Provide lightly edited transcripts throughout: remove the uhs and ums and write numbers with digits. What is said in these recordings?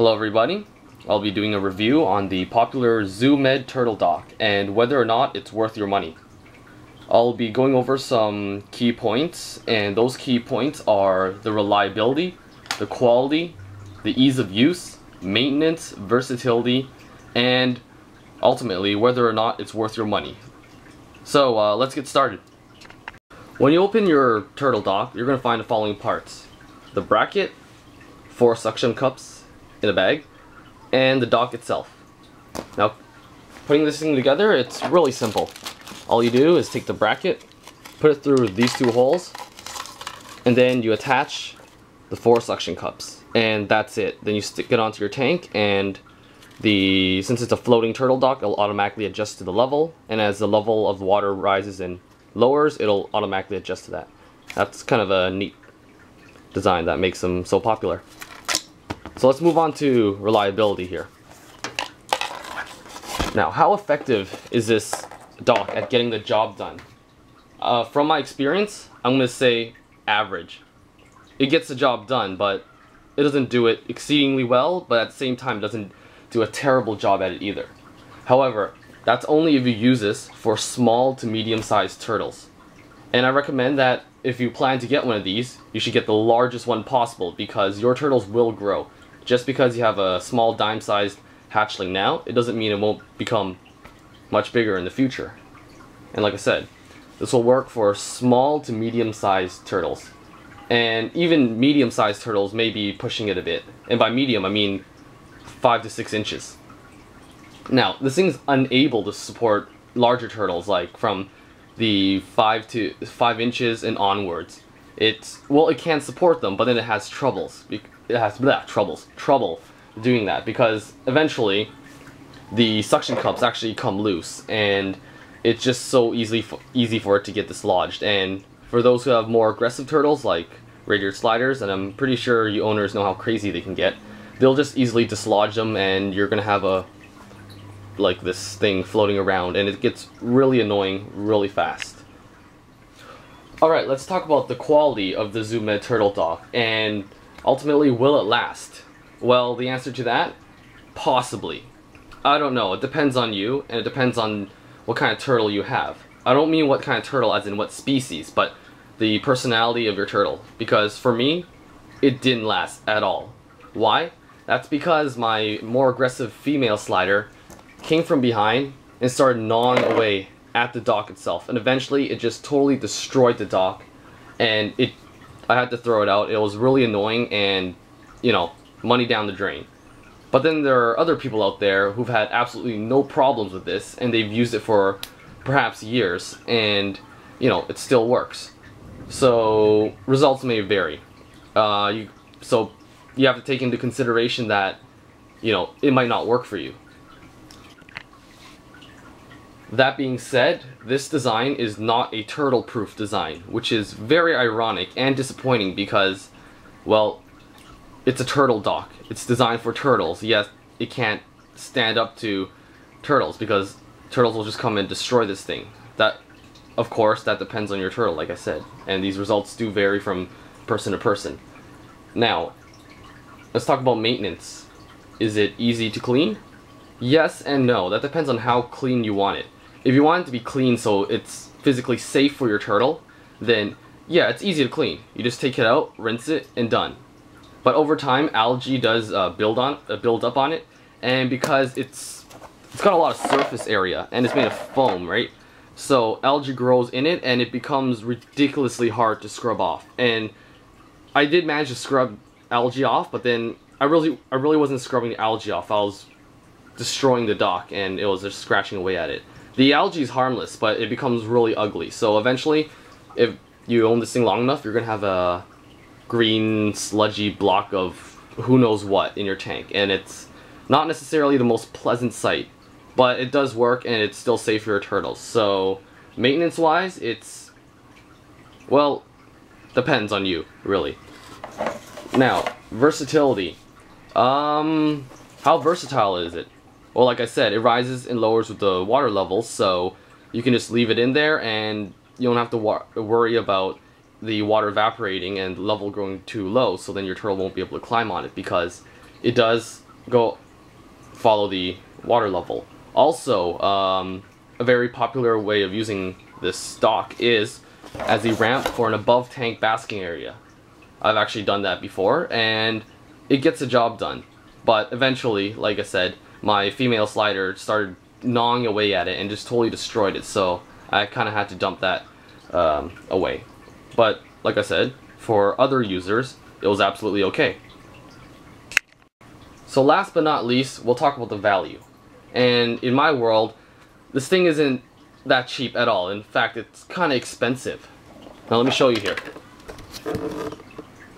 Hello everybody, I'll be doing a review on the popular ZooMed turtle dock and whether or not it's worth your money. I'll be going over some key points, and those key points are the reliability, the quality, the ease of use, maintenance, versatility, and ultimately whether or not it's worth your money. So let's get started. When you open your turtle dock, you're going to find the following parts: the bracket, 4 suction cups in a bag, and the dock itself. Now, putting this thing together, it's really simple. All you do is take the bracket, put it through these 2 holes, and then you attach the 4 suction cups, and that's it. Then you stick it onto your tank, and since it's a floating turtle dock, it'll automatically adjust to the level, and as the level of the water rises and lowers, it'll automatically adjust to that. That's kind of a neat design that makes them so popular. So let's move on to reliability here. Now, how effective is this dock at getting the job done? From my experience, I'm going to say average. It gets the job done, but it doesn't do it exceedingly well, but at the same time it doesn't do a terrible job at it either. However, that's only if you use this for small to medium-sized turtles. And I recommend that if you plan to get one of these, you should get the largest one possible, because your turtles will grow. Just because you have a small dime-sized hatchling now, it doesn't mean it won't become much bigger in the future. And like I said, this will work for small to medium-sized turtles. And even medium-sized turtles may be pushing it a bit. And by medium, I mean 5 to 6 inches. Now, this thing is unable to support larger turtles, like from the 5 inches and onwards. It can support them, but then it has trouble doing that, because eventually the suction cups actually come loose, and it's just so easy for it to get dislodged. And for those who have more aggressive turtles, like red-eared sliders, and I'm pretty sure you owners know how crazy they can get, they'll just easily dislodge them, and you're gonna have this thing floating around, and it gets really annoying really fast. Alright, let's talk about the quality of the ZooMed turtle dock, and ultimately, will it last? Well, the answer to that, possibly. I don't know, it depends on you, and it depends on what kind of turtle you have. I don't mean what kind of turtle as in what species, but the personality of your turtle. Because for me, it didn't last at all. Why? That's because my more aggressive female slider came from behind and started gnawing away at the dock itself, and eventually it just totally destroyed the dock, and I had to throw it out. It was really annoying, and you know, money down the drain. But then there are other people out there who've had absolutely no problems with this, and they've used it for perhaps years, and you know, it still works. So results may vary. So you have to take into consideration that, you know, it might not work for you. That being said, this design is not a turtle-proof design, which is very ironic and disappointing because, well, it's a turtle dock. It's designed for turtles. Yes, it can't stand up to turtles because turtles will just come and destroy this thing. That, of course, that depends on your turtle, like I said, and these results do vary from person to person. Now, let's talk about maintenance. Is it easy to clean? Yes and no. That depends on how clean you want it. If you want it to be clean so it's physically safe for your turtle, then yeah, it's easy to clean. You just take it out, rinse it, and done. But over time, algae does build up on it, and because it's got a lot of surface area and it's made of foam, right? So algae grows in it, and it becomes ridiculously hard to scrub off. And I did manage to scrub algae off, but then I really wasn't scrubbing the algae off. I was destroying the dock, and it was just scratching away at it. The algae is harmless, but it becomes really ugly. So eventually, if you own this thing long enough, you're gonna have a green sludgy block of who knows what in your tank, and it's not necessarily the most pleasant sight, but it does work, and it's still safe for your turtles. So maintenance wise, it's, well, depends on you, really. Now, versatility. How versatile is it? Well, like I said, it rises and lowers with the water levels, so you can just leave it in there and you don't have to worry about the water evaporating and level growing too low, so then your turtle won't be able to climb on it, because it does go follow the water level. Also, a very popular way of using this dock is as a ramp for an above tank basking area. I've actually done that before and it gets the job done. But eventually, like I said, my female slider started gnawing away at it and just totally destroyed it, so I kind of had to dump that away. But like I said, for other users, it was absolutely okay. So last but not least, we'll talk about the value. And in my world, this thing isn't that cheap at all. In fact, it's kind of expensive. Now let me show you here.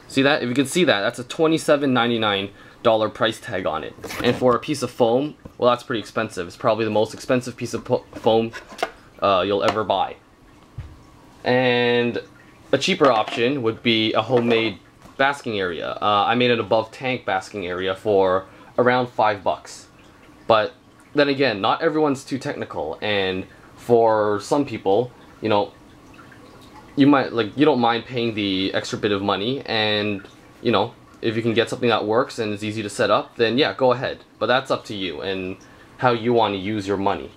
See that? If you can see that, that's a $27.99 price tag on it. And for a piece of foam, well, that's pretty expensive. It's probably the most expensive piece of foam you'll ever buy. And a cheaper option would be a homemade basking area. I made an above tank basking area for around $5. But then again, not everyone's too technical, and for some people, you know, you don't mind paying the extra bit of money, and you know, if you can get something that works and is easy to set up, then yeah, go ahead. But that's up to you and how you want to use your money.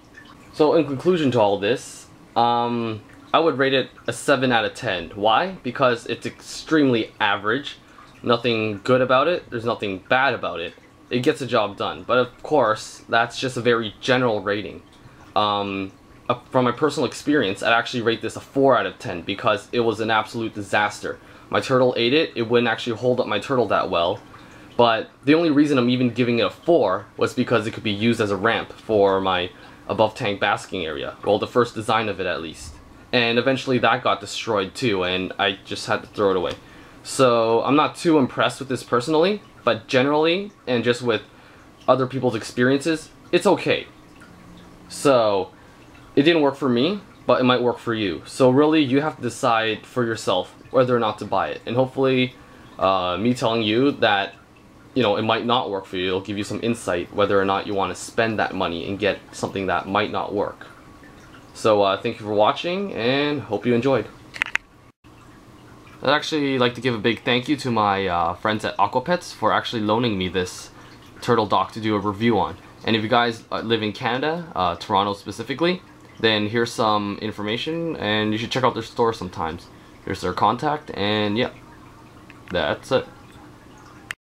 So in conclusion to all this, I would rate it a 7 out of 10. Why? Because it's extremely average. Nothing good about it. There's nothing bad about it. It gets the job done. But of course, that's just a very general rating. From my personal experience, I'd actually rate this a 4 out of 10 because it was an absolute disaster. My turtle ate it. It wouldn't actually hold up my turtle that well. But the only reason I'm even giving it a 4 was because it could be used as a ramp for my above tank basking area. Well, the first design of it at least. And eventually that got destroyed too, and I just had to throw it away. So I'm not too impressed with this personally, but generally, and just with other people's experiences, it's okay. So it didn't work for me, but it might work for you. So really, you have to decide for yourself whether or not to buy it. And hopefully, me telling you that, you know, it might not work for you, it'll give you some insight whether or not you want to spend that money and get something that might not work. So thank you for watching, and hope you enjoyed. I'd actually like to give a big thank you to my friends at Aquapets for actually loaning me this turtle dock to do a review on. And if you guys live in Canada, Toronto specifically, then here's some information, and you should check out their store sometimes. Here's their contact, and yeah, that's it.